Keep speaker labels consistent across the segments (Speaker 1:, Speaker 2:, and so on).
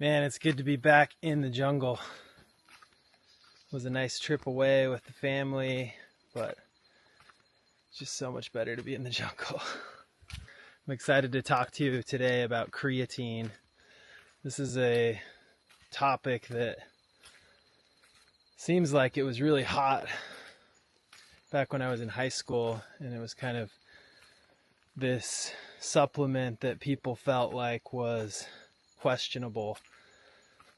Speaker 1: Man, it's good to be back in the jungle. It was a nice trip away with the family, but it's just so much better to be in the jungle. I'm excited to talk to you today about creatine. This is a topic that seems like it was really hot back when I was in high school, and it was kind of this supplement that people felt like was questionable.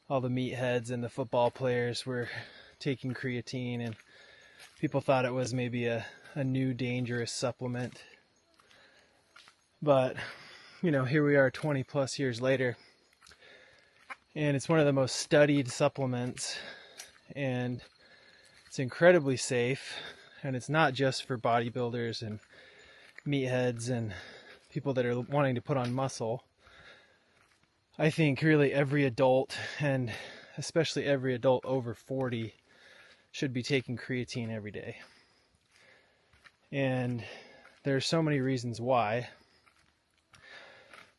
Speaker 1: All the meatheads and the football players were taking creatine, and people thought it was maybe a new dangerous supplement. But, here we are 20 plus years later, and it's one of the most studied supplements, and it's incredibly safe, and it's not just for bodybuilders and meatheads and people that are wanting to put on muscle. I think really every adult, and especially every adult over 40, should be taking creatine every day. And there are so many reasons why.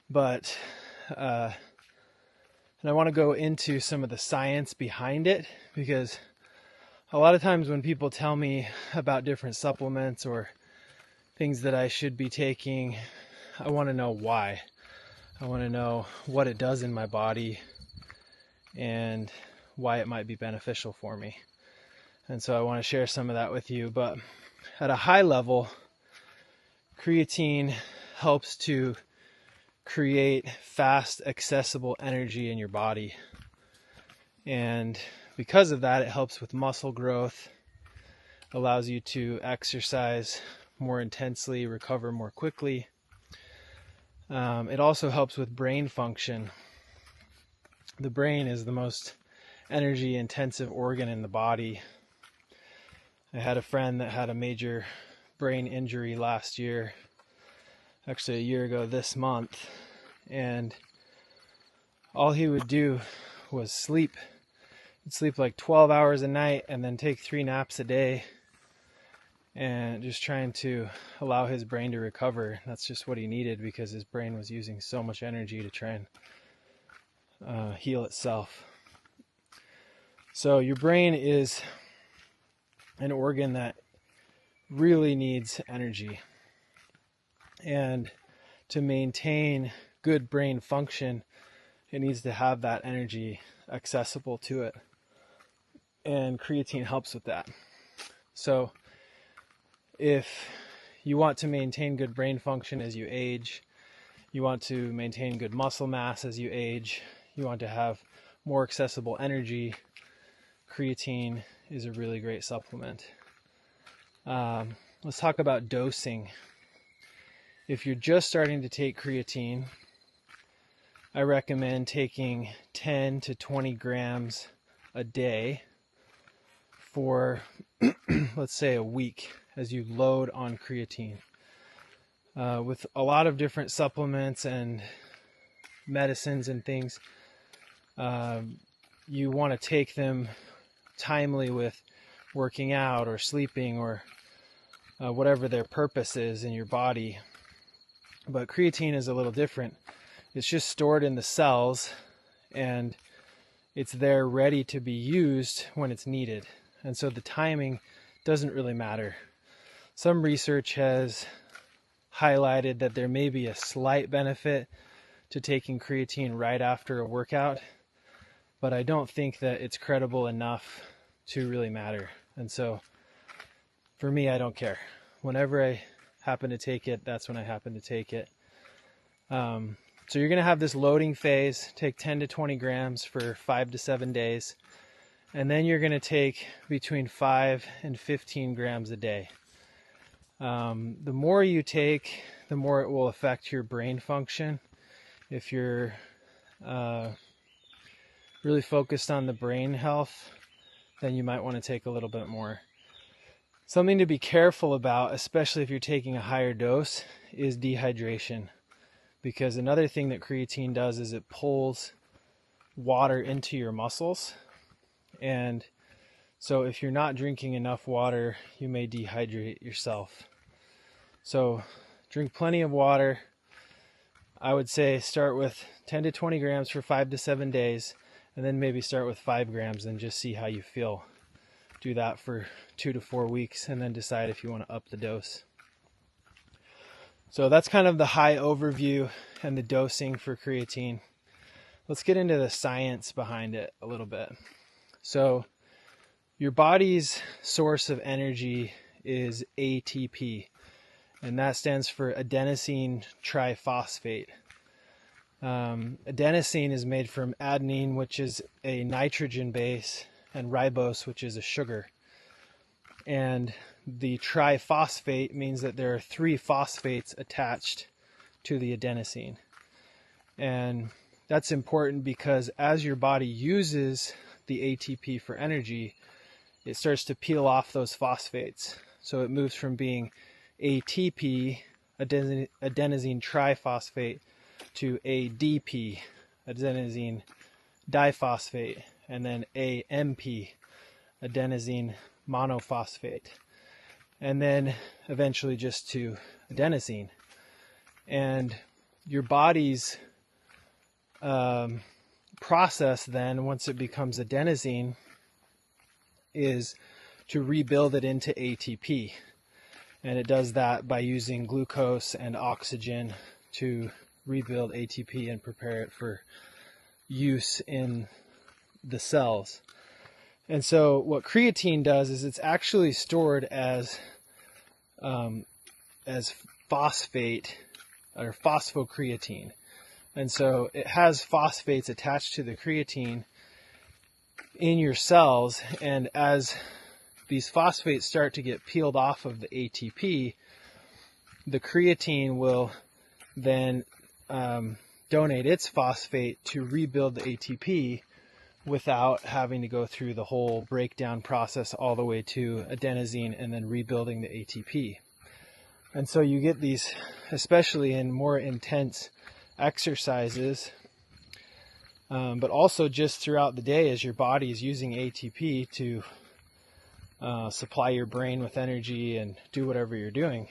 Speaker 1: But, and I want to go into some of the science behind it, because a lot of times when people tell me about different supplements or things that I should be taking, I want to know why. I want to know what it does in my body and why it might be beneficial for me. And so I want to share some of that with you. But at a high level, creatine helps to create fast, accessible energy in your body. And because of that, it helps with muscle growth, allows you to exercise more intensely, recover more quickly. It also helps with brain function. The brain is the most energy intensive organ in the body. I had a friend that had a major brain injury last year, actually a year ago this month, and all he would do was sleep. He'd sleep like 12 hours a night and then take 3 naps a day, and just trying to allow his brain to recover. That's just what he needed, because his brain was using so much energy to try and heal itself. So your brain is an organ that really needs energy, and to maintain good brain function, it needs to have that energy accessible to it, and creatine helps with that. So if you want to maintain good brain function as you age, you want to maintain good muscle mass as you age, you want to have more accessible energy, creatine is a really great supplement. Let's talk about dosing. If you're just starting to take creatine, I recommend taking 10 to 20 grams a day for, let's say, a week as you load on creatine. With a lot of different supplements and medicines and things, you want to take them timely with working out or sleeping or whatever their purpose is in your body. But creatine is a little different. It's just stored in the cells, and it's there ready to be used when it's needed. And so the timing doesn't really matter. Some research has highlighted that there may be a slight benefit to taking creatine right after a workout, but I don't think that it's credible enough to really matter. And so for me, I don't care. Whenever I happen to take it, that's when I happen to take it. So you're going to have this loading phase, take 10 to 20 grams for 5 to 7 days, and then you're going to take between 5 and 15 grams a day. The more you take, the more it will affect your brain function. If you're really focused on the brain health, then you might want to take a little bit more. Something to be careful about, especially if you're taking a higher dose, is dehydration. Because another thing that creatine does is it pulls water into your muscles. And so if you're not drinking enough water, you may dehydrate yourself. So drink plenty of water. I would say start with 10 to 20 grams for 5 to 7 days, and then maybe start with 5 grams and just see how you feel. Do that for 2 to 4 weeks and then decide if you want to up the dose. So that's kind of the high overview and the dosing for creatine. Let's get into the science behind it a little bit. So your body's source of energy is ATP, and that stands for adenosine triphosphate. Adenosine is made from adenine, which is a nitrogen base, and ribose, which is a sugar. And the triphosphate means that there are 3 phosphates attached to the adenosine. And that's important because as your body uses the ATP for energy, it starts to peel off those phosphates. So it moves from being ATP, adenosine triphosphate, to ADP, adenosine diphosphate, and then AMP, adenosine monophosphate, and then eventually just to adenosine. And your body's process then, once it becomes adenosine, is to rebuild it into ATP. And it does that by using glucose and oxygen to rebuild ATP and prepare it for use in the cells. And so what creatine does is it's actually stored as phosphate or phosphocreatine. And so it has phosphates attached to the creatine in your cells, and as these phosphates start to get peeled off of the ATP, the creatine will then donate its phosphate to rebuild the ATP without having to go through the whole breakdown process all the way to adenosine and then rebuilding the ATP. And so you get these, especially in more intense exercises, but also just throughout the day as your body is using ATP to supply your brain with energy and do whatever you're doing.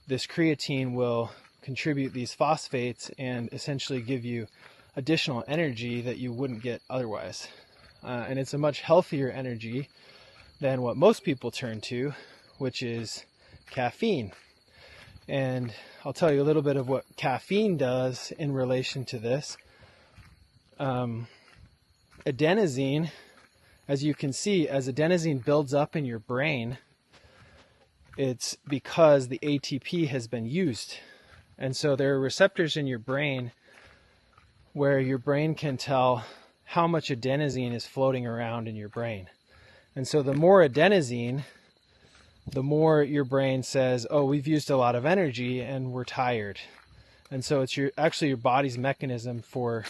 Speaker 1: This creatine will contribute these phosphates and essentially give you additional energy that you wouldn't get otherwise. And it's a much healthier energy than what most people turn to, which is caffeine. And I'll tell you a little bit of what caffeine does in relation to this. Adenosine, as you can see, as adenosine builds up in your brain, it's because the ATP has been used. And so there are receptors in your brain where your brain can tell how much adenosine is floating around in your brain. And so the more adenosine, the more your brain says, oh, we've used a lot of energy and we're tired. And so it's actually your body's mechanism for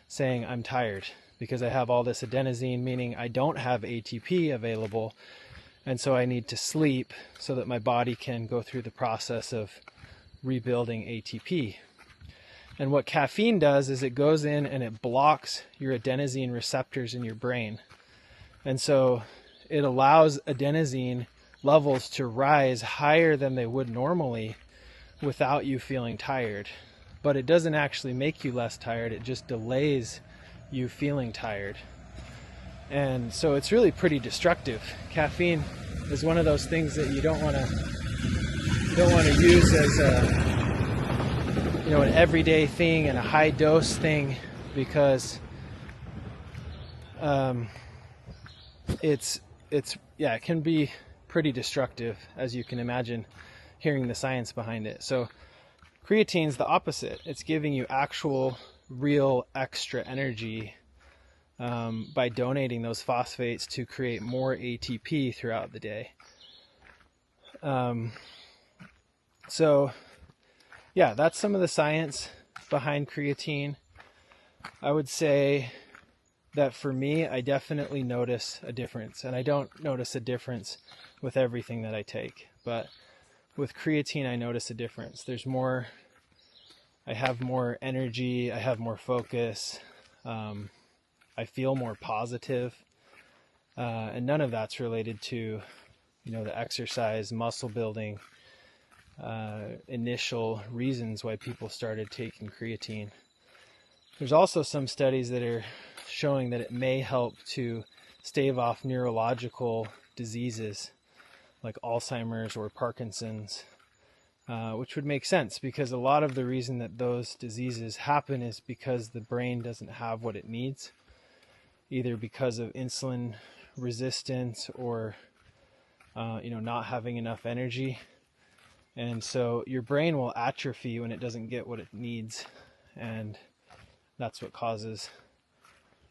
Speaker 1: saying, I'm tired because I have all this adenosine, meaning I don't have ATP available. And so I need to sleep so that my body can go through the process of rebuilding ATP. And what caffeine does is it goes in and it blocks your adenosine receptors in your brain. And so it allows adenosine levels to rise higher than they would normally without you feeling tired. But it doesn't actually make you less tired, it just delays you feeling tired. And so it's really pretty destructive. Caffeine is one of those things that you don't want to use as an everyday thing and a high dose thing, because it can be pretty destructive, as you can imagine hearing the science behind it. So creatine's the opposite. It's giving you actual real extra energy by donating those phosphates to create more ATP throughout the day. So yeah, that's some of the science behind creatine. I would say that for me, I definitely notice a difference, and I don't notice a difference with everything that I take, but with creatine, I notice a difference. I have more energy, I have more focus, I feel more positive, and none of that's related to, the exercise, muscle building, initial reasons why people started taking creatine. There's also some studies that are showing that it may help to stave off neurological diseases like Alzheimer's or Parkinson's, which would make sense because a lot of the reason that those diseases happen is because the brain doesn't have what it needs, either because of insulin resistance or not having enough energy. And so your brain will atrophy when it doesn't get what it needs, and that's what causes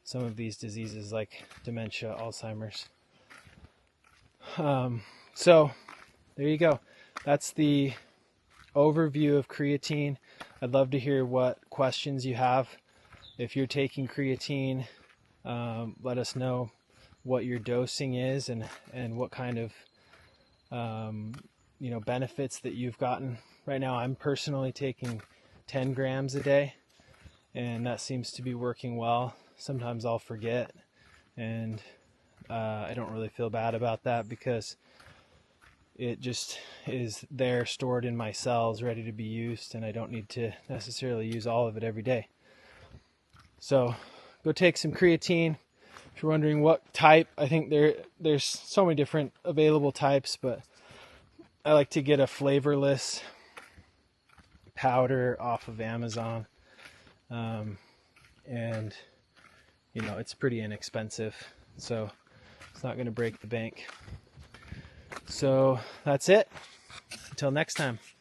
Speaker 1: some of these diseases like dementia, Alzheimer's. So there you go. That's the overview of creatine. I'd love to hear what questions you have. If you're taking creatine, let us know what your dosing is and what kind of benefits that you've gotten. Right now I'm personally taking 10 grams a day, and that seems to be working well. Sometimes I'll forget, and I don't really feel bad about that because it just is there stored in my cells ready to be used, and I don't need to necessarily use all of it every day. So go take some creatine. If you're wondering what type, I think there's so many different available types, but I like to get a flavorless powder off of Amazon. And it's pretty inexpensive, so it's not going to break the bank. So that's it. Until next time.